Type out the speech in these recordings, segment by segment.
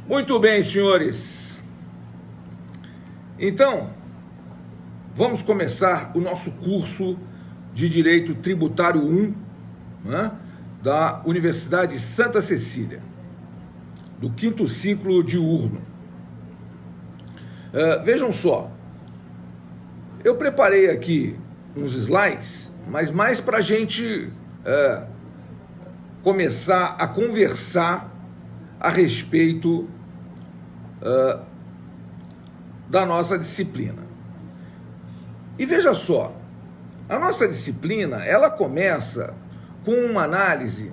Muito bem, senhores. Então, vamos começar o nosso curso de Direito Tributário 1, né, da Universidade Santa Cecília, do 5º ciclo diurno. Vejam só, eu preparei aqui uns slides, mas mais para a gente começar a conversar a respeito da nossa disciplina. E veja só, a nossa disciplina, ela começa com uma análise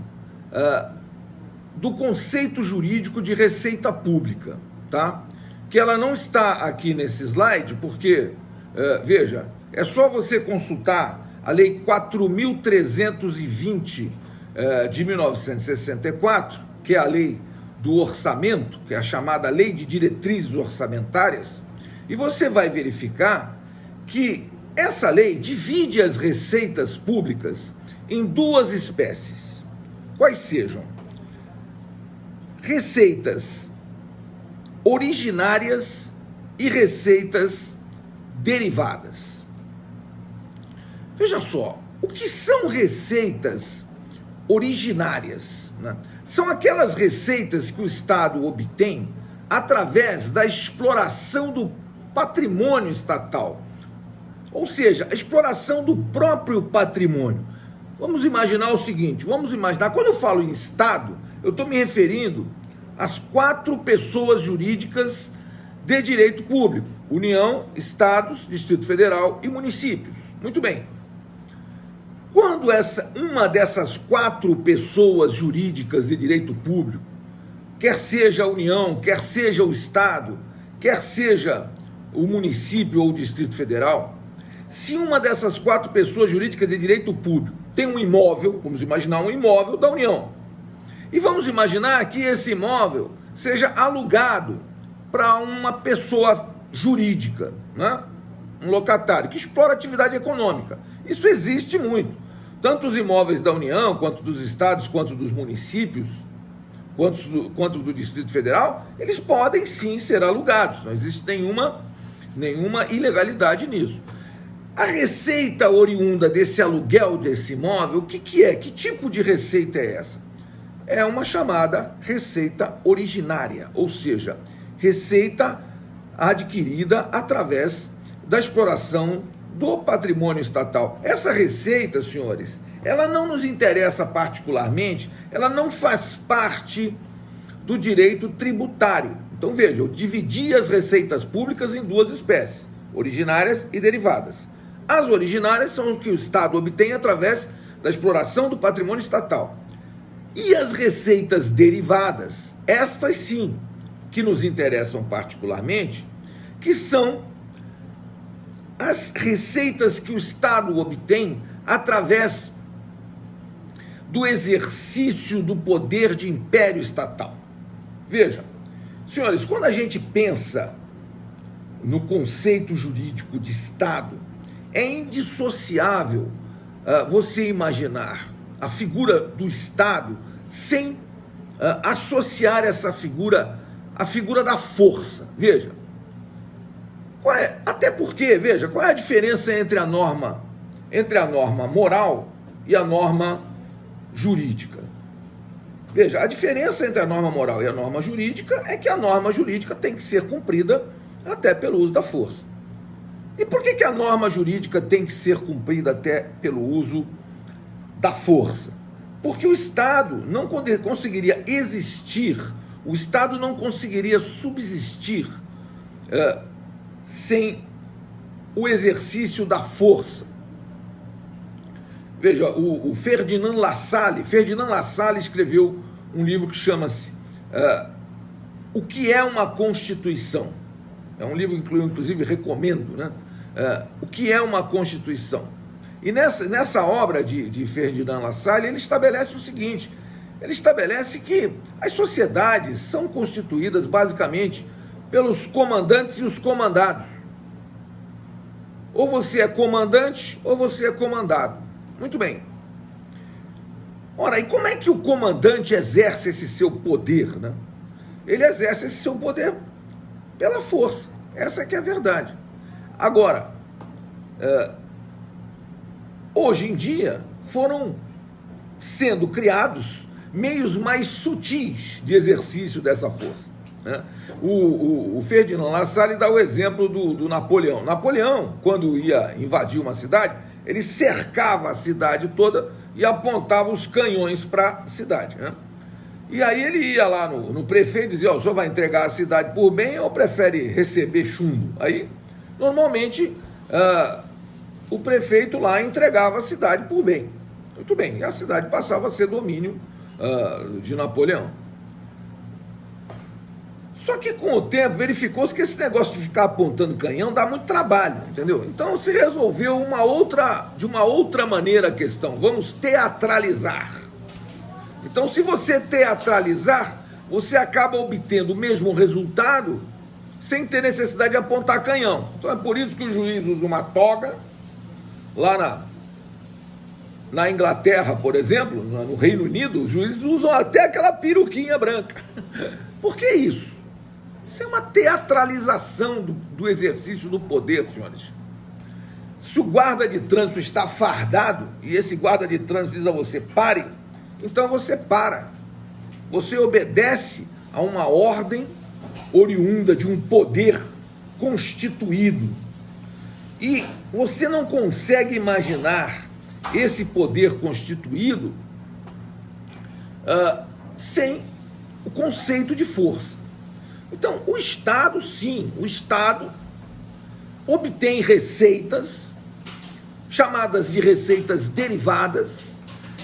do conceito jurídico de receita pública, tá? Que ela não está aqui nesse slide, porque, veja, é só você consultar a Lei 4.320 de 1964, que é a lei do orçamento, que é a chamada Lei de Diretrizes Orçamentárias, e você vai verificar que essa lei divide as receitas públicas em duas espécies. Quais sejam? Receitas originárias e receitas derivadas. Veja só, o que são receitas originárias, né? São aquelas receitas que o Estado obtém através da exploração do patrimônio estatal, ou seja, a exploração do próprio patrimônio. Vamos imaginar o seguinte, quando eu falo em Estado, eu estou me referindo às 4 pessoas jurídicas de direito público: União, Estados, Distrito Federal e municípios. Muito bem. Quando uma dessas 4 pessoas jurídicas de direito público, quer seja a União, quer seja o Estado, quer seja o município ou o Distrito Federal, se uma dessas 4 pessoas jurídicas de direito público tem um imóvel, vamos imaginar um imóvel da União, e vamos imaginar que esse imóvel seja alugado para uma pessoa jurídica, né? Um locatário que explora atividade econômica. Isso existe muito. Tanto os imóveis da União, quanto dos estados, quanto dos municípios, quanto do Distrito Federal, eles podem sim ser alugados. Não existe nenhuma ilegalidade nisso. A receita oriunda desse aluguel desse imóvel, o que é? Que tipo de receita é essa? É uma chamada receita originária, ou seja, receita adquirida através da exploração do patrimônio estatal. Essa receita, senhores, ela não nos interessa particularmente, ela não faz parte do direito tributário. Então veja, eu dividi as receitas públicas em duas espécies, originárias e derivadas. As originárias são o que o Estado obtém através da exploração do patrimônio estatal. E as receitas derivadas, estas sim, que nos interessam particularmente, que são as receitas que o Estado obtém através do exercício do poder de império estatal. Veja, senhores, quando a gente pensa no conceito jurídico de Estado, é indissociável você imaginar a figura do Estado sem associar essa figura à figura da força. Veja, até porque, veja, qual é a diferença entre a norma moral e a norma jurídica? Veja, a diferença entre a norma moral e a norma jurídica é que a norma jurídica tem que ser cumprida até pelo uso da força. E por que a norma jurídica tem que ser cumprida até pelo uso da força? Porque o Estado não conseguiria existir, o Estado não conseguiria subsistir sem o exercício da força. Veja, o Ferdinand Lassalle escreveu um livro que chama-se O que é uma Constituição? É um livro que, inclusive, recomendo, né? O que é uma Constituição? E nessa obra de Ferdinand Lassalle, ele estabelece o seguinte: ele estabelece que as sociedades são constituídas basicamente pelos comandantes e os comandados. Ou você é comandante, ou você é comandado. Muito bem. Ora, e como é que o comandante exerce esse seu poder, né? ele exerce esse seu poder pela força. Essa que é a verdade. Agora, hoje em dia, foram sendo criados meios mais sutis de exercício dessa força, né? O Ferdinand Lassalle dá o exemplo do Napoleão. Napoleão, quando ia invadir uma cidade, ele cercava a cidade toda e apontava os canhões para a cidade, né? E aí ele ia lá no prefeito e dizia: o senhor vai entregar a cidade por bem ou prefere receber chumbo? Aí, normalmente, o prefeito lá entregava a cidade por bem. Muito bem, e a cidade passava a ser domínio de Napoleão. Só que com o tempo verificou-se que esse negócio de ficar apontando canhão dá muito trabalho, entendeu? Então se resolveu de uma outra maneira a questão. Vamos teatralizar. Então, se você teatralizar, você acaba obtendo o mesmo resultado sem ter necessidade de apontar canhão. Então é por isso que o juiz usa uma toga. Lá na Inglaterra, por exemplo, no Reino Unido, os juízes usam até aquela peruquinha branca. Por que isso? Isso é uma teatralização do exercício do poder, senhores. Se o guarda de trânsito está fardado e esse guarda de trânsito diz a você: pare, então você para. Você obedece a uma ordem oriunda de um poder constituído. E você não consegue imaginar esse poder constituído sem o conceito de força. Então, o Estado, sim, o Estado obtém receitas, chamadas de receitas derivadas,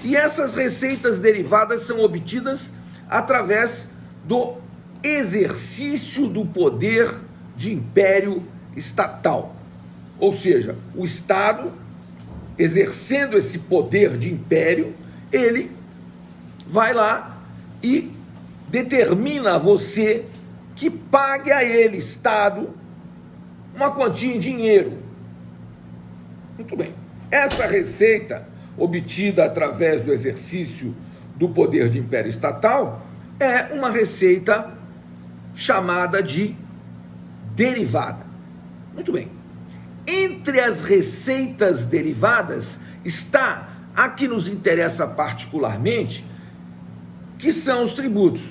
e essas receitas derivadas são obtidas através do exercício do poder de império estatal. Ou seja, o Estado, exercendo esse poder de império, ele vai lá e determina a você que pague a ele, Estado, uma quantia em dinheiro. Muito bem. Essa receita, obtida através do exercício do poder de império estatal, é uma receita chamada de derivada. Muito bem. Entre as receitas derivadas está a que nos interessa particularmente, que são os tributos.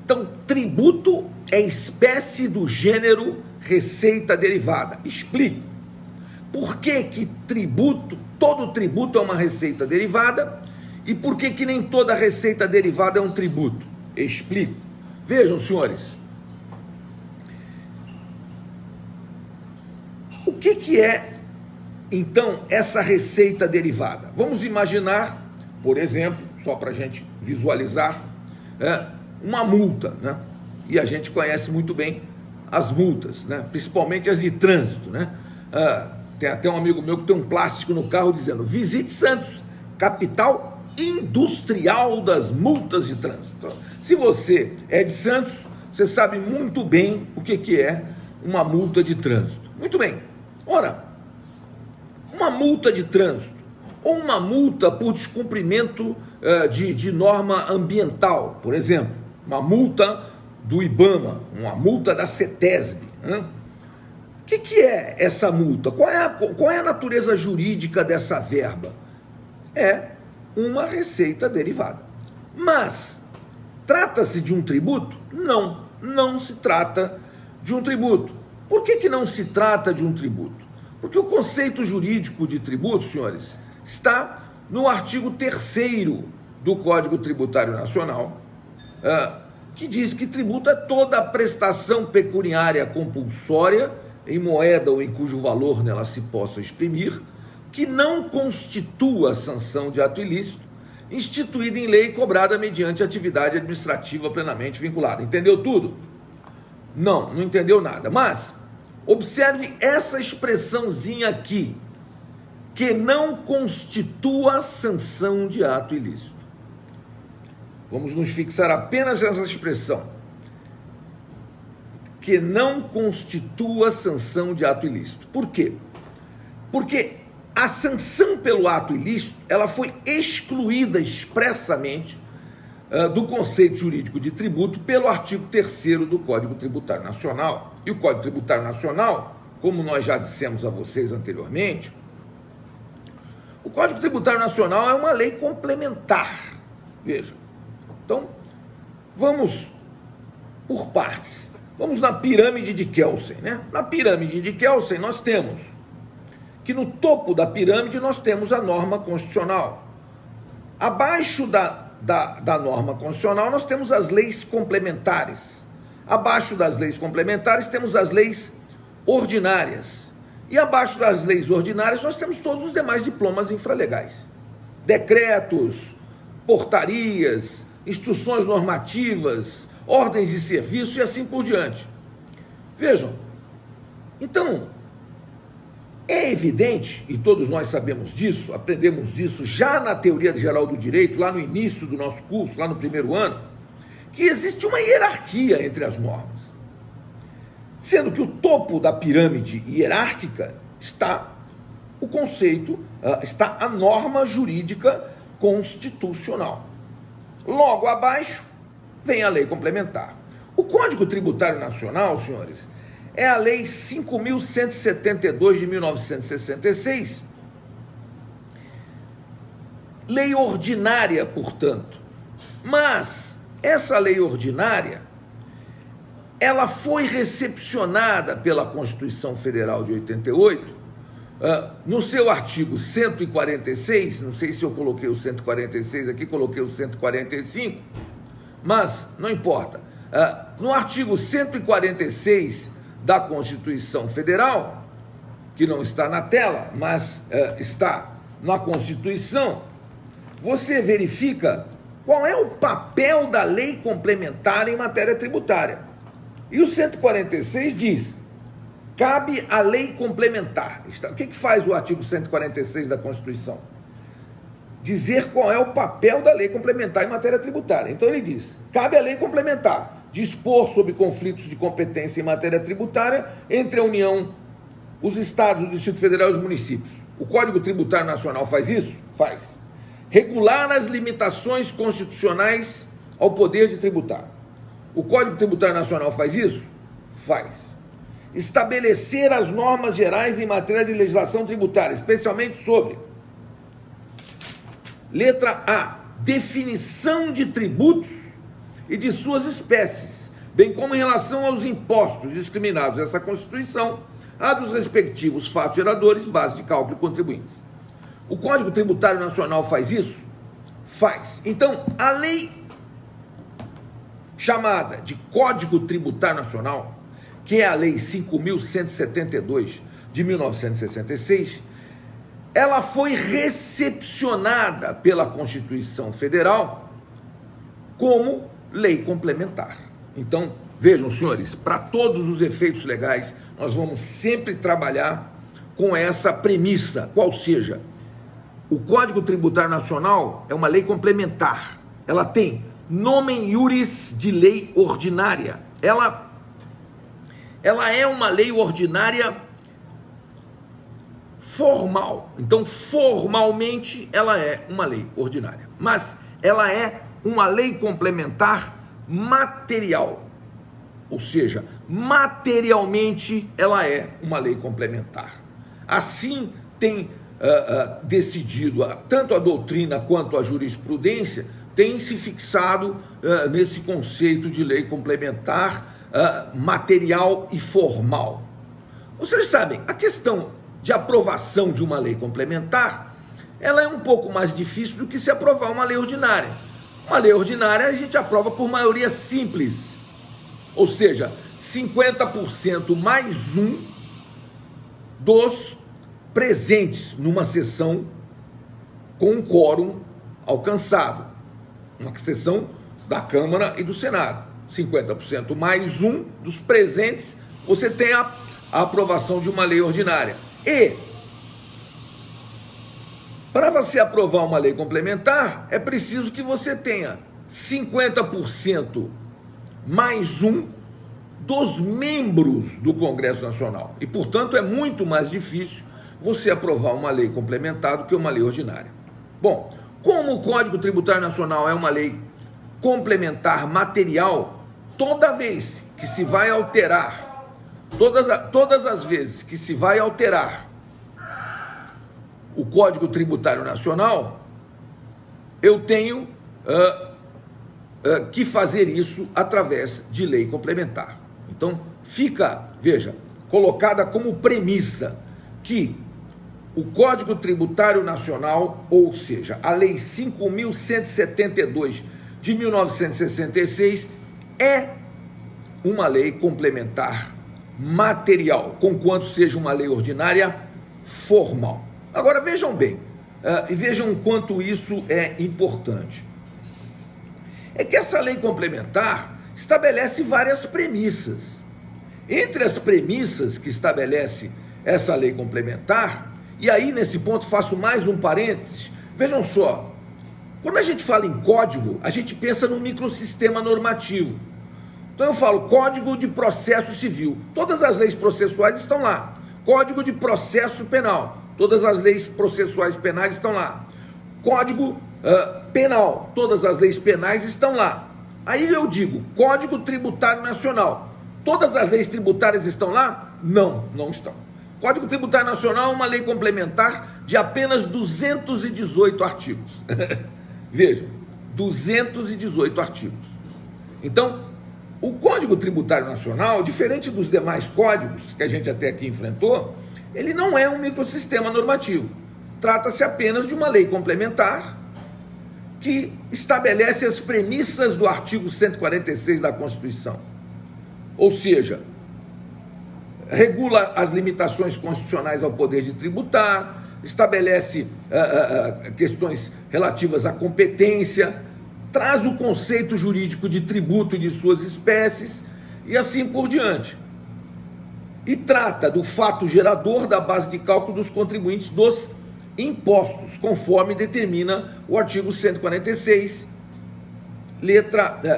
Então, tributo é espécie do gênero receita derivada. Explico. Por que tributo, todo tributo é uma receita derivada, e por que nem toda receita derivada é um tributo? Explico. Vejam, senhores. O que é, então, essa receita derivada? Vamos imaginar, por exemplo, só para a gente visualizar, uma multa, né? E a gente conhece muito bem as multas, né? Principalmente as de trânsito, né? Tem até um amigo meu que tem um plástico no carro dizendo: visite Santos, capital industrial das multas de trânsito. Então, se você é de Santos, você sabe muito bem o que é uma multa de trânsito. Muito bem. Ora, uma multa de trânsito ou uma multa por descumprimento de norma ambiental, por exemplo, uma multa do IBAMA, uma multa da CETESB, né? O que é essa multa? Qual é a natureza jurídica dessa verba? É uma receita derivada. Mas trata-se de um tributo? Não, não se trata de um tributo. Por que não se trata de um tributo? Porque o conceito jurídico de tributo, senhores, está no artigo 3º do Código Tributário Nacional, que diz que tributo é toda a prestação pecuniária compulsória em moeda ou em cujo valor nela se possa exprimir, que não constitua sanção de ato ilícito, instituída em lei e cobrada mediante atividade administrativa plenamente vinculada. Entendeu tudo? Não entendeu nada. Mas observe essa expressãozinha aqui, que não constitua sanção de ato ilícito. Vamos nos fixar apenas nessa expressão, que não constitua sanção de ato ilícito. Por quê? Porque a sanção pelo ato ilícito, ela foi excluída expressamente do conceito jurídico de tributo pelo artigo 3º do Código Tributário Nacional. E o Código Tributário Nacional, como nós já dissemos a vocês anteriormente, o Código Tributário Nacional é uma lei complementar. Veja, então, vamos por partes. Vamos na pirâmide de Kelsen, né? Na pirâmide de Kelsen nós temos que no topo da pirâmide nós temos a norma constitucional. Abaixo da norma constitucional nós temos as leis complementares. Abaixo das leis complementares temos as leis ordinárias. E abaixo das leis ordinárias nós temos todos os demais diplomas infralegais. Decretos, portarias, instruções normativas, ordens de serviço e assim por diante. Vejam, então, é evidente, e todos nós sabemos disso, aprendemos disso já na teoria geral do direito, lá no início do nosso curso, lá no primeiro ano, que existe uma hierarquia entre as normas. Sendo que o topo da pirâmide hierárquica está o conceito, está a norma jurídica constitucional. Logo abaixo vem a lei complementar. O Código Tributário Nacional, senhores, é a Lei 5.172 de 1966, lei ordinária, portanto. Mas essa lei ordinária, ela foi recepcionada pela Constituição Federal de 88, no seu artigo 146, não sei se eu coloquei o 146 aqui, coloquei o 145, mas não importa. No artigo 146 da Constituição Federal, que não está na tela, mas está na Constituição, você verifica qual é o papel da lei complementar em matéria tributária. E o 146 diz: cabe à lei complementar. O que faz o artigo 146 da Constituição? Dizer qual é o papel da lei complementar em matéria tributária. Então ele diz: cabe à lei complementar dispor sobre conflitos de competência em matéria tributária entre a União, os Estados, o Distrito Federal e os municípios. O Código Tributário Nacional faz isso? Faz. Regular as limitações constitucionais ao poder de tributar. O Código Tributário Nacional faz isso? Faz. Estabelecer as normas gerais em matéria de legislação tributária, especialmente sobre: letra A, definição de tributos e de suas espécies, bem como em relação aos impostos discriminados nessa Constituição, a dos respectivos fatos geradores, base de cálculo e contribuintes. O Código Tributário Nacional faz isso? Faz. Então, a lei chamada de Código Tributário Nacional, que é a Lei 5.172 de 1966, ela foi recepcionada pela Constituição Federal como lei complementar. Então, vejam, senhores, para todos os efeitos legais, nós vamos sempre trabalhar com essa premissa, qual seja, o Código Tributário Nacional é uma lei complementar. Ela tem nomen iuris de lei ordinária. Ela é uma lei ordinária formal. Então, formalmente, ela é uma lei ordinária. Mas ela é uma lei complementar material. Ou seja, materialmente, ela é uma lei complementar. Assim tem decidido, tanto a doutrina quanto a jurisprudência, tem se fixado nesse conceito de lei complementar material e formal. Vocês sabem, a questão de aprovação de uma lei complementar, ela é um pouco mais difícil do que se aprovar uma lei ordinária. Uma lei ordinária a gente aprova por maioria simples, ou seja, 50% mais um dos presentes numa sessão com um quórum alcançado, uma sessão da Câmara e do Senado. 50% mais um dos presentes, você tem a aprovação de uma lei ordinária. E para você aprovar uma lei complementar, é preciso que você tenha 50% mais um dos membros do Congresso Nacional. E, portanto, é muito mais difícil você aprovar uma lei complementar do que uma lei ordinária. Bom, como o Código Tributário Nacional é uma lei complementar material, toda vez que se vai alterar, todas as vezes que se vai alterar o Código Tributário Nacional, eu tenho que fazer isso através de lei complementar. Então, fica, veja, colocada como premissa que o Código Tributário Nacional, ou seja, a Lei 5.172 de 1966, é uma lei complementar material, conquanto seja uma lei ordinária formal. Agora vejam bem, e vejam quanto isso é importante. É que essa lei complementar estabelece várias premissas. Entre as premissas que estabelece essa lei complementar, e aí nesse ponto faço mais um parênteses, vejam só, quando a gente fala em código, a gente pensa num microsistema normativo. Então eu falo Código de Processo Civil, todas as leis processuais estão lá. Código de Processo Penal, todas as leis processuais penais estão lá. Código Penal, todas as leis penais estão lá. Aí eu digo, Código Tributário Nacional, todas as leis tributárias estão lá? Não, não estão. Código Tributário Nacional é uma lei complementar de apenas 218 artigos. Veja, 218 artigos. Então, o Código Tributário Nacional, diferente dos demais códigos que a gente até aqui enfrentou, ele não é um microsistema normativo. Trata-se apenas de uma lei complementar que estabelece as premissas do artigo 146 da Constituição. Ou seja, regula as limitações constitucionais ao poder de tributar, estabelece questões relativas à competência, traz o conceito jurídico de tributo e de suas espécies, e assim por diante. E trata do fato gerador da base de cálculo dos contribuintes dos impostos, conforme determina o artigo 146,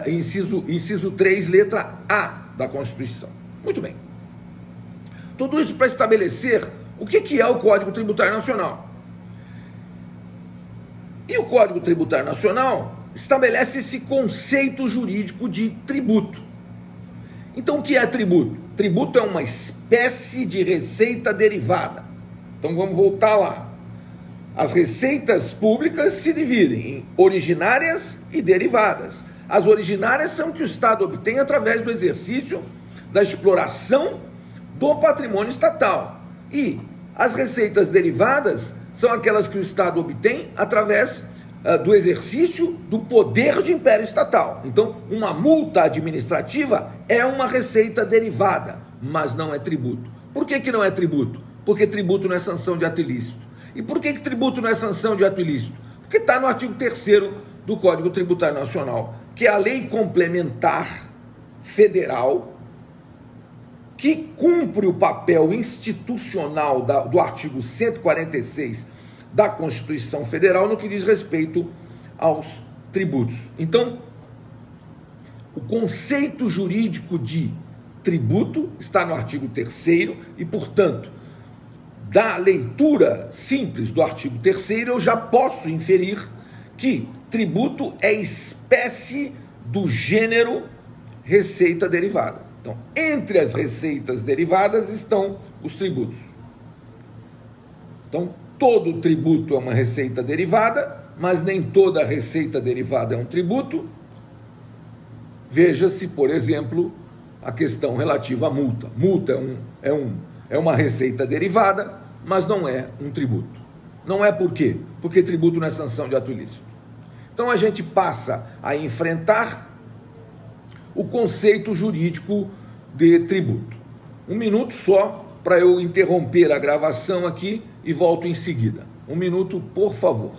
inciso 3, letra A da Constituição. Muito bem. Tudo isso para estabelecer o que é o Código Tributário Nacional. E o Código Tributário Nacional estabelece esse conceito jurídico de tributo. Então, o que é tributo? Tributo é uma espécie de receita derivada. Então, vamos voltar lá. As receitas públicas se dividem em originárias e derivadas. As originárias são que o Estado obtém através do exercício da exploração do patrimônio estatal. E as receitas derivadas são aquelas que o Estado obtém através do exercício do poder de império estatal. Então, uma multa administrativa é uma receita derivada, mas não é tributo. Por que não é tributo? Porque tributo não é sanção de ato ilícito. E por que tributo não é sanção de ato ilícito? Porque está no artigo 3º do Código Tributário Nacional, que é a lei complementar federal que cumpre o papel institucional do artigo 146 da Constituição Federal no que diz respeito aos tributos. Então, o conceito jurídico de tributo está no artigo 3º e, portanto, da leitura simples do artigo 3º, eu já posso inferir que tributo é espécie do gênero receita derivada. Então, entre as receitas derivadas estão os tributos. Então, todo tributo é uma receita derivada, mas nem toda receita derivada é um tributo. Veja-se, por exemplo, a questão relativa à multa. Multa é uma receita derivada, mas não é um tributo. Não é por quê? Porque tributo não é sanção de ato ilícito. Então, a gente passa a enfrentar o conceito jurídico de tributo. Um minuto só para eu interromper a gravação aqui e volto em seguida. Um minuto, por favor.